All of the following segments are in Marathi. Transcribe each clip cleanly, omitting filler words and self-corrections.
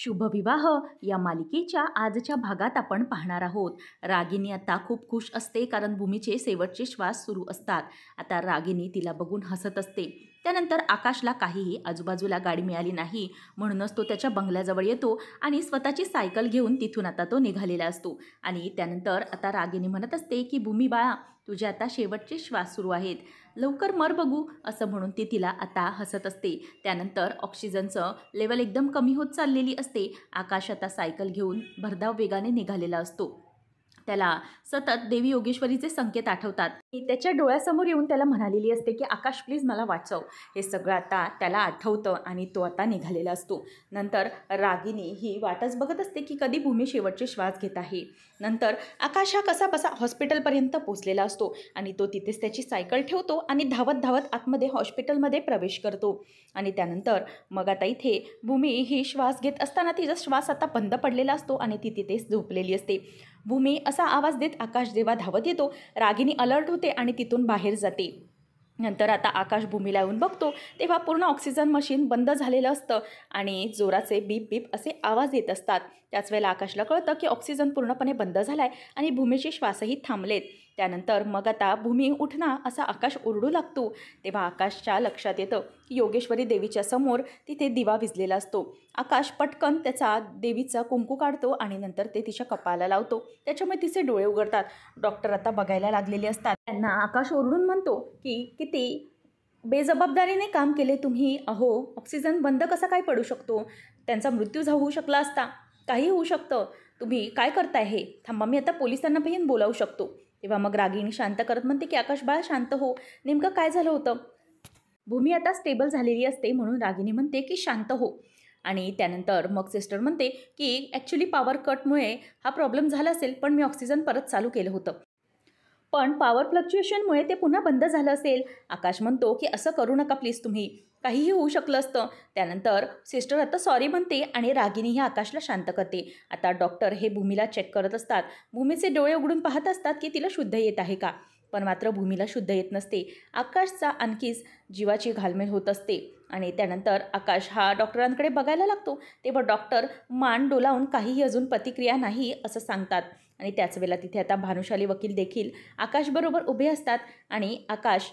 शुभविवाह या मालिकेच्या आजच्या भागात आपण पाहणार आहोत. रागिनी आता खूप खुश असते कारण भूमीचे शेवटचे श्वास सुरू असतात. आता रागिनी तिला बघून हसत असते. त्यानंतर आकाशला काहीही आजूबाजूला गाडी मिळाली नाही, म्हणूनच तो त्याच्या बंगल्याजवळ येतो आणि स्वतःची सायकल घेऊन तिथून आता तो निघालेला असतो. आणि त्यानंतर आता रागिनी म्हणत असते की भूमी बाळा, तुझे आता शेवटचे श्वास सुरू आहेत, लवकर मर बघू, असं म्हणून ती तिला आता हसत असते. त्यानंतर ऑक्सिजनचं लेवल एकदम कमी होत चाललेली असते. आकाश आता सायकल घेऊन भरधाव वेगाने निघालेला असतो. त्याला सतत देवी योगेश्वरीचे संकेत आठवतात. ती त्याच्या डोळ्यासमोर येऊन त्याला म्हणालेली असते की आकाश प्लीज मला वाचव. हे सगळं आता त्याला आठवतं आणि तो आता निघालेला असतो. नंतर रागिनी ही वाटच बघत असते की कधी भूमी शेवटचे श्वास घेत आहे. नंतर आकाश हा कसाबसा हॉस्पिटलपर्यंत पोचलेला असतो आणि तो तिथेच त्याची सायकल ठेवतो आणि धावत धावत आतमध्ये हॉस्पिटलमध्ये प्रवेश करतो. आणि त्यानंतर मग आता इथे भूमी ही श्वास घेत असताना तिचा श्वास आता बंद पडलेला असतो आणि ती तिथेच झोपलेली असते. भूमी असा आवाज देत आकाश जेव्हा धावत येतो, रागिनी अलर्ट होते आणि तिथून बाहेर जाते. नंतर आता आकाश भूमीला येऊन बघतो तेव्हा पूर्ण ऑक्सिजन मशीन बंद झालेलं असतं आणि जोराचे बीप बीप असे आवाज येत असतात. त्याच वेळेला आकाशला कळतं की ऑक्सिजन पूर्णपणे बंद झाला आहे आणि भूमीचे श्वासही थांबलेत. त्यानंतर मग आता भूमी उठना असा आकाश ओरडू लागतो. तेव्हा आकाशच्या लक्षात येतं की योगेश्वरी देवीच्या समोर तिथे दिवा विझलेला असतो. आकाश पटकन त्याचा देवीचा कुंकू काढतो आणि नंतर ते तिच्या कपाळाला लावतो. त्याच्यामुळे तिचे डोळे उघडतात. डॉक्टर आता बघायला लागलेले असतात. त्यांना आकाश ओरडून म्हणतो की किती बेजबाबदारीने काम केले तुम्ही, अहो ऑक्सिजन बंद कसा काय पडू शकतो, त्यांचा मृत्यू होऊ शकला असता, काही होऊ शकतं, तुम्ही काय करताय हे, थांबा मी आता पोलिसांना पण बोलावू शकतो. तेव्हा मग रागिणी शांत करत म्हणते की आकाश बाळ शांत हो, नेमकं काय झालं होतं. भूमी आता स्टेबल झालेली असते म्हणून रागिणी म्हणते की शांत हो. आणि त्यानंतर मग सिस्टर म्हणते की ॲक्च्युली पॉवर कटमुळे हा प्रॉब्लेम झाला असेल, पण मी ऑक्सिजन परत चालू केलं होतं, पण पॉवर फ्लक्च्युएशनमुळे ते पुन्हा बंद झालं असेल. आकाश म्हणतो की असं करू नका प्लीज, तुम्ही काहीही होऊ शकलं असतं. त्यानंतर सिस्टर आता सॉरी म्हणते आणि रागिनी ही आकाशला शांत करते. आता डॉक्टर हे भूमीला चेक करत असतात. भूमीचे डोळे उघडून पाहत असतात की तिला शुद्ध येत आहे का, पण मात्र भूमीला शुद्ध येत नसते. आकाशचा आणखीच जीवाची घालमेल होत असते. आणि त्यानंतर आकाश हा डॉक्टरांकडे बघायला लागतो. तेव्हा डॉक्टर मान डोलावून काहीही अजून प्रतिक्रिया नाही असं सांगतात. आणि त्याच वेळेला तिथे आता भानुशाली वकील देखील आकाशबरोबर उभे असतात आणि आकाश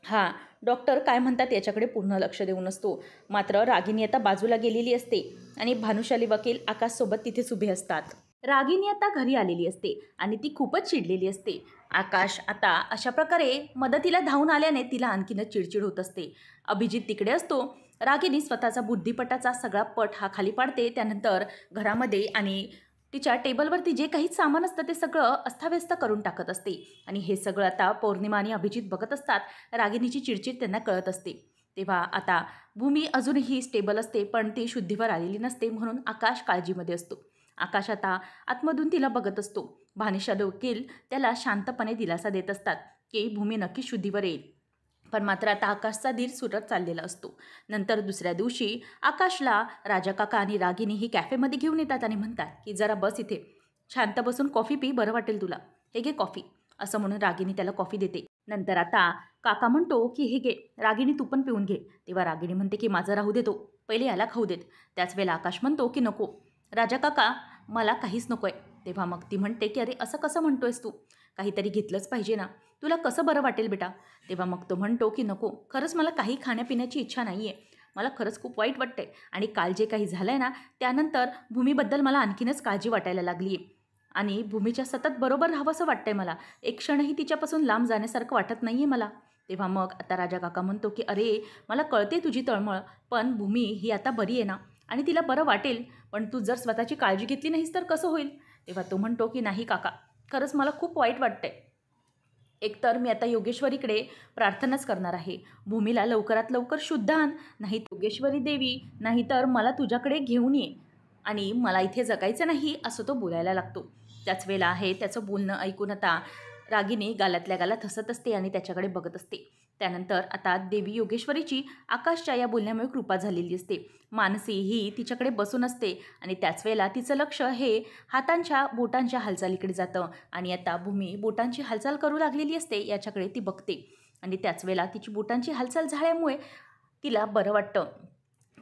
हा डॉक्टर काय म्हणतात याच्याकडे पूर्ण लक्ष देऊन असतो. मात्र रागिनी आता बाजूला गेलेली असते आणि भानुशाली वकील आकाशसोबत तिथेच उभे असतात. रागिनी आता घरी आलेली असते आणि ती खूपच चिडलेली असते. आकाश आता अशा प्रकारे मदतीला धावून आल्याने तिला आणखीनच चिडचिड होत असते. अभिजित तिकडे असतो. रागिनी स्वतःचा बुद्धिपटाचा सगळा पट हा खाली पाडते. त्यानंतर घरामध्ये आणि तिच्या टेबलवरती जे काही सामान असतं ते सगळं अस्ताव्यस्त करून टाकत असते. आणि हे सगळं आता पौर्णिमा आणि अभिजित बघत असतात. रागिनीची चिडचिड त्यांना कळत असते. तेव्हा आता भूमी अजूनही स्टेबल असते, पण ती शुद्धीवर आलेली नसते म्हणून आकाश काळजीमध्ये असतो. आकाश आता आतमधून तिला बघत असतो. भानुशाली वकील त्याला शांतपणे दिलासा देत असतात की भूमी नक्की शुद्धीवर येईल, पण मात्र आता आकाशचा धीर सुटत चाललेला असतो. नंतर दुसऱ्या दिवशी आकाशला राजा काका आणि रागिनी ही कॅफेमध्ये घेऊन येतात आणि म्हणतात की जरा बस इथे, शांत बसून कॉफी पी, बरं वाटेल तुला, हे घे कॉफी, असं म्हणून रागिनी त्याला कॉफी देते. नंतर आता काका म्हणतो की हे घे रागिनी, तू पण पिऊन घे. तेव्हा रागिनी म्हणते की माझं राहू देतो, पहिले याला खाऊ देत. त्याच वेळेला आकाश म्हणतो की नको राजा काका, मला काहीच नको आहे. तेव्हा मग ती म्हणते की अरे असं कसं म्हणतोयस तू, काहीतरी घेतलंच पाहिजे ना, तुला कसं बरं वाटेल बेटा. तेव्हा मग तो म्हणतो की नको, खरंच मला काही खाण्यापिण्याची इच्छा नाही आहे, मला खरंच खूप वाईट वाटतंय आणि काल जे काही झालं आहे ना त्यानंतर भूमीबद्दल मला आणखीनच काळजी वाटायला लागली आहे आणि भूमीच्या सतत बरोबर राहावंसं वाटतंय मला, एक क्षणही तिच्यापासून लांब जाण्यासारखं वाटत नाही आहे मला. तेव्हा मग आता राजा काका म्हणतो की अरे मला कळते तुझी तळमळ, पण भूमी ही आता बरी आहे ना आणि तिला बरं वाटेल, पण तू जर स्वतःची काळजी घेतली नाहीस तर कसं होईल. तेव्हा तो म्हणतो की नाही काका, खरंच मला खूप वाईट वाटतंय, एकतर मी आता योगेश्वरीकडे प्रार्थनाच करणार आहे, भूमीला लवकरात लवकर शुद्ध आण, नाही योगेश्वरी देवी, नाहीतर मला तुझ्याकडे घेऊन ये आणि मला इथे जगायचं नाही, असं तो बोलायला लागतो. त्याच वेळेला आहे त्याचं बोलणं ऐकून आता रागिनी गालातल्या गालात हसत असते आणि त्याच्याकडे बघत असते. त्यानंतर आता देवी योगेश्वरीची आकाशच्या या बोलण्यामुळे कृपा झालेली असते. मानसी ही तिच्याकडे बसून असते आणि त्याच वेळेला तिचं लक्ष हे हातांच्या बोटांच्या हालचालीकडे जातं आणि आता भूमी बोटांची हालचाल करू लागलेली असते याच्याकडे ती बघते आणि त्याच वेळेला तिची बोटांची हालचाल झाल्यामुळे तिला बरं वाटतं.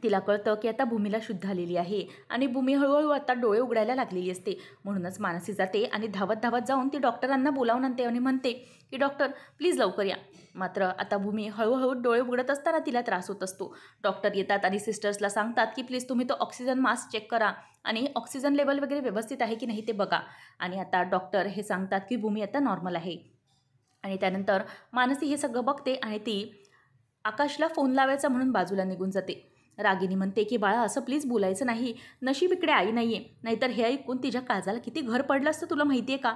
तिला कळतं की आता भूमीला शुद्ध आलेली आहे आणि भूमी हळूहळू आता डोळे उघडायला लागलेली असते. म्हणूनच मानसी जाते आणि धावत धावत जाऊन ती डॉक्टरांना बोलावून आणते आणि म्हणते की डॉक्टर प्लीज लवकर या. मात्र आता भूमी हळूहळू डोळे उघडत असताना तिला त्रास होत असतो. डॉक्टर येतात आणि सिस्टर्सला सांगतात की प्लीज तुम्ही तो ऑक्सिजन मास्क चेक करा आणि ऑक्सिजन लेवल वगैरे व्यवस्थित आहे की नाही ते बघा. आणि आता डॉक्टर हे सांगतात की भूमी आता नॉर्मल आहे. आणि त्यानंतर मानसी हे सगळं बघते आणि ती आकाशला फोन लावायचा म्हणून बाजूला निघून जाते. रागिनी म्हणते की बाळा असं प्लीज बोलायचं नाही, नशीब इकडे आई नाही आहे, नाहीतर हे ऐकून तिच्या काळजाला किती घर पडलं असतं तुला माहिती आहे का.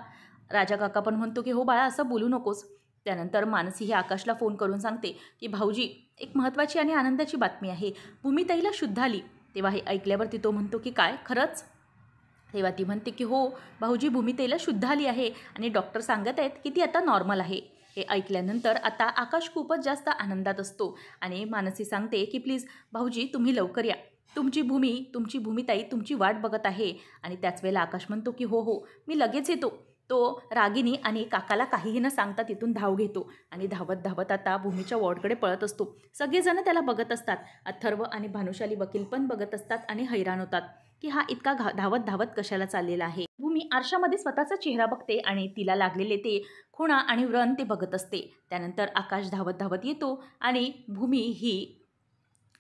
राजा काका पण म्हणतो की हो बाळा असं बोलू नकोस. त्यानंतर मानसी ही आकाशला फोन करून सांगते की भाऊजी एक महत्त्वाची आणि आनंदाची बातमी आहे, भूमीताईला शुद्ध आली. तेव्हा हे ऐकल्यावरती तो म्हणतो की काय खरंच. तेव्हा ती म्हणते की हो भाऊजी भूमीताईला शुद्ध आली आहे आणि डॉक्टर सांगत आहेत की ती आता नॉर्मल आहे. हे ऐकल्यानंतर आता आकाश खूपच जास्त आनंदात असतो आणि मानसी सांगते की प्लीज भाऊजी तुम्ही लवकर या, तुमची भूमीताई तुमची वाट बघत आहे. आणि त्याच वेळेला आकाश म्हणतो की हो हो मी लगेच येतो. तो रागिनी आणि काकाला काहीही न सांगता तिथून धाव घेतो आणि धावत धावत आता भूमीच्या वॉर्डकडे पळत असतो. सगळेजण त्याला बघत असतात. अथर्व आणि भानुशाली वकील पण बघत असतात आणि हैराण होतात की हा इतका धावत धावत कशाला चाललेला आहे. भूमी आरशामध्ये स्वतःचा चेहरा बघते आणि तिला लागलेले ते खुणा आणि व्रण ते बघत असते. त्यानंतर आकाश धावत धावत येतो आणि भूमी ही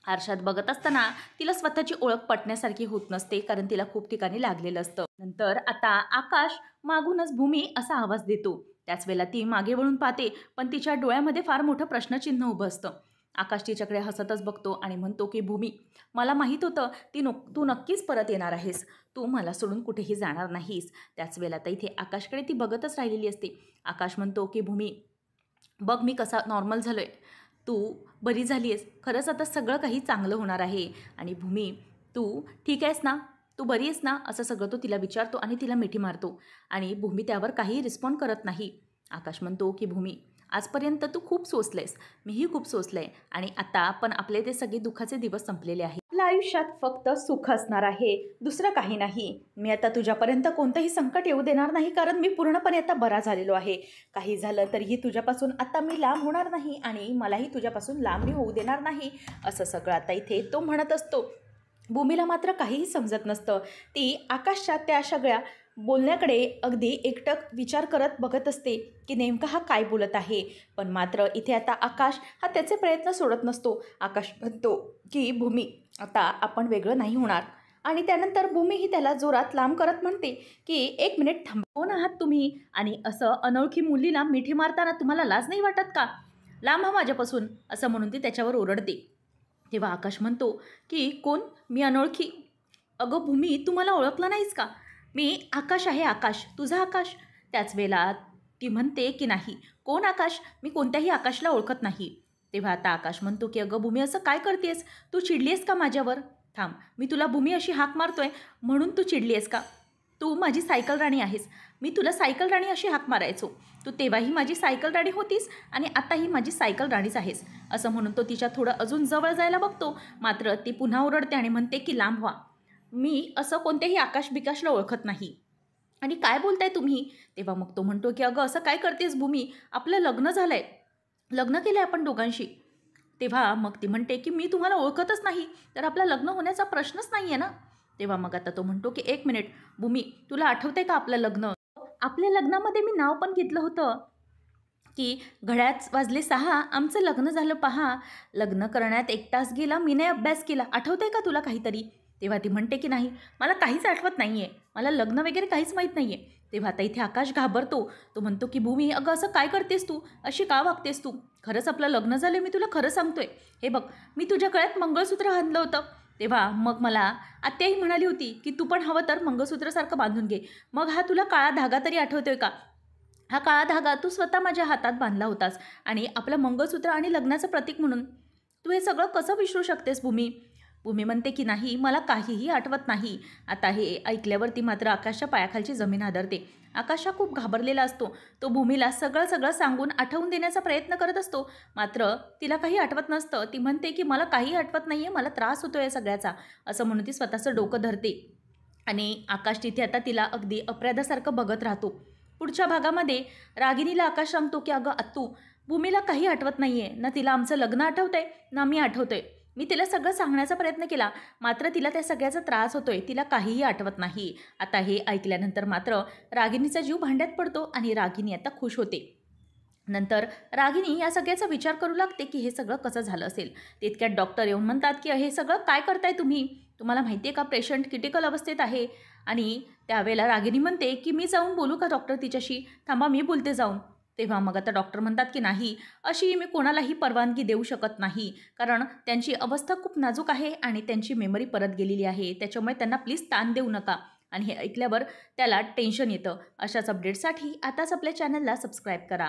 आरशात बघत असताना तिला स्वतःची ओळख पटण्यासारखी होत नसते, कारण तिला खूप ठिकाणी लागलेलं असतं. नंतर आता आकाश मागूनच भूमी असा आवाज देतो. त्याच वेळेला ती मागे वळून पाहते, पण तिच्या डोळ्यामध्ये फार मोठं प्रश्नचिन्ह उभं असतं. आकाश तिच्याकडे हसतच बघतो आणि म्हणतो की भूमी मला माहीत होतं तू नक्कीच परत येणार आहेस, तू मला सोडून कुठेही जाणार नाहीस. त्याच वेळेला तर इथे आकाशकडे ती बघतच राहिलेली असते. आकाश म्हणतो की भूमी बघ मी कसा नॉर्मल झालोय, तू बरी झाली आहेस, खरंच आता सगळं काही चांगलं होणार आहे. आणि भूमी तू ठीक आहेस ना, तू बरी आहेस ना, असं सगळं तो तिला विचारतो आणि तिला मिठी मारतो. आणि भूमी त्यावर काही रिस्पॉन्ड करत नाही. आकाश म्हणतो की भूमी आजपर्यंत तू खूप सोसलेस, मीही खूप सोसलंय आणि आता आपण आपले ते सगळे दुःखाचे दिवस संपलेले आहेत. आपल्या आयुष्यात फक्त सुख असणार आहे, दुसरं काही नाही. मी आता तुझ्यापर्यंत कोणतंही संकट येऊ देणार नाही, कारण मी पूर्णपणे आता बरा झालेलो आहे. काही झालं तरीही तुझ्यापासून आता मी लांब होणार नाही आणि मलाही तुझ्यापासून लांब मी होऊ देणार नाही, असं सगळं आता इथे तो म्हणत असतो. भूमीला मात्र काहीही समजत नसतं. ती आकाशच्या त्या सगळ्या बोलण्याकडे अगदी एकटक विचार करत बघत असते की नेमका हा काय बोलत आहे. पण मात्र इथे आता आकाश हा त्याचे प्रयत्न सोडत नसतो. आकाश म्हणतो की भूमी आता आपण वेगळं नाही होणार. आणि त्यानंतर भूमी ही त्याला जोरात लांब करत म्हणते की 1 मिनिट थांबा, कोण आहात तुम्ही आणि असं अनोळखी मुलीला मिठी मारताना तुम्हाला लाज नाही वाटत का, लांब हा माझ्यापासून, असं म्हणून ती त्याच्यावर ओरडते. तेव्हा आकाश म्हणतो की कोण, मी अनोळखी, अगं भूमी तू मला ओळखलं नाहीस का, मी आकाश आहे, आकाश, तुझा आकाश. त्याच वेळेला ती म्हणते की नाही, कोण आकाश, मी कोणत्याही आकाशला ओळखत नाही. तेव्हा आता आकाश म्हणतो की अगं भूमी असं काय करतेस, तू चिडली आहेस का माझ्यावर, थांब मी तुला भूमी अशी हाक मारतोय म्हणून तू चिडली आहेस का, तू माझी सायकल राणी आहेस, मी तुला सायकल राणी अशी हाक मारायचो, तू तेव्हाही माझी सायकल राणी होतीस आणि आताही माझी सायकल राणीच आहेस, असं म्हणून तो तिच्या थोडं अजून जवळ जायला बघतो. मात्र ती पुन्हा ओरडते आणि म्हणते की लांब व्हा, मी असं कोणत्याही आकाश बिकाशला ओळखत नाही आणि काय बोलताय तुम्ही. तेव्हा मग तो म्हणतो की अगं असं काय करतेस भूमी, आपलं लग्न झालं आहे, लग्न केलं आहे आपण दोघांशी. तेव्हा मग ती म्हणते की मी तुम्हाला ओळखतच नाही, तर आपलं लग्न होण्याचा प्रश्नच नाही आहे ना. तेव्हा मग आता तो म्हणतो की 1 मिनिट भूमी, तुला आठवतंय का आपलं लग्न, आपल्या लग्नामध्ये मी नाव पण घेतलं होतं की घड्याच वाजले 6, आमचं लग्न झालं पहा, लग्न करण्यात 1 तास गेला, मीने अभ्यास केला, आठवतंय का तुला काहीतरी. तेव्हा ती म्हणते की नाही मला काहीच आठवत नाही आहे, मला लग्न वगैरे काहीच माहीत नाही आहे. तेव्हा आता इथे आकाश घाबरतो. तो म्हणतो की भूमी अगं असं काय करतेस तू, अशी का वागतेस तू, खरंच आपलं लग्न झालं, मी तुला खरं सांगतोय, हे बघ मी तुझ्या गळ्यात मंगळसूत्र घातलं होतं. तेव्हा मग मला आत्याही म्हणाली होती की तू पण हवं तर मंगळसूत्रसारखं बांधून घे, मग हा तुला काळा धागा तरी आठवतोय का, हा काळा धागा तू स्वतः माझ्या हातात बांधला होतास आणि आपलं मंगळसूत्र आणि लग्नाचं प्रतीक म्हणून तू हे सगळं कसं विसरू शकतेस भूमी. भूमी म्हणते की नाही मला काहीही आठवत नाही. आता हे ऐकल्यावरती मात्र आकाशच्या पायाखालची जमीन हादरते. आकाश हा खूप घाबरलेला असतो. तो भूमीला सगळं सांगून आठवून देण्याचा प्रयत्न करत असतो, मात्र तिला काही आठवत नसतं. ती म्हणते की मला काही आठवत नाही आहे, मला त्रास होतो आहे सगळ्याचा, असं म्हणून ती स्वतःचं डोकं धरते. आणि आकाश तिथे आता तिला अगदी अपराधासारखं बघत राहतो. पुढच्या भागामध्ये रागिनीला आकाश सांगतो की अगं आत्तू, भूमीला काही आठवत नाही आहे ना, तिला आमचं लग्न आठवतंय ना मी आठवतोय, मी तिला सगळं सांगण्याचा प्रयत्न केला, मात्र तिला त्या सगळ्याचा त्रास होतोय. तिला काहीही आठवत नाही. आता हे ऐकल्यानंतर मात्र रागिनीचा जीव भांड्यात पडतो आणि रागिनी आता खुश होते. नंतर रागिनी या सगळ्याचा विचार करू लागते की हे सगळं कसं झालं असेल. तितक्यात डॉक्टर येऊन म्हणतात की हे सगळं काय करताय तुम्ही? तुम्हाला माहिती आहे का पेशंट क्रिटिकल अवस्थेत आहे. आणि त्यावेळेला रागिनी म्हणते की मी जाऊन बोलू का डॉक्टर तिच्याशी? थांबा मी बोलते जाऊन. तेव्हा मग आता डॉक्टर म्हणतात की नाही, अशी मी कोणालाही परवानगी देऊ शकत नाही. कारण त्यांची अवस्था खूप नाजूक आहे आणि त्यांची मेमरी परत गेलेली आहे. त्याच्यामुळे त्यांना प्लीज ताण देऊ नका. आणि हे ऐकल्यावर त्याला टेन्शन येतं. अशाच अपडेट्ससाठी आताच आपल्या चॅनलला सबस्क्राईब करा.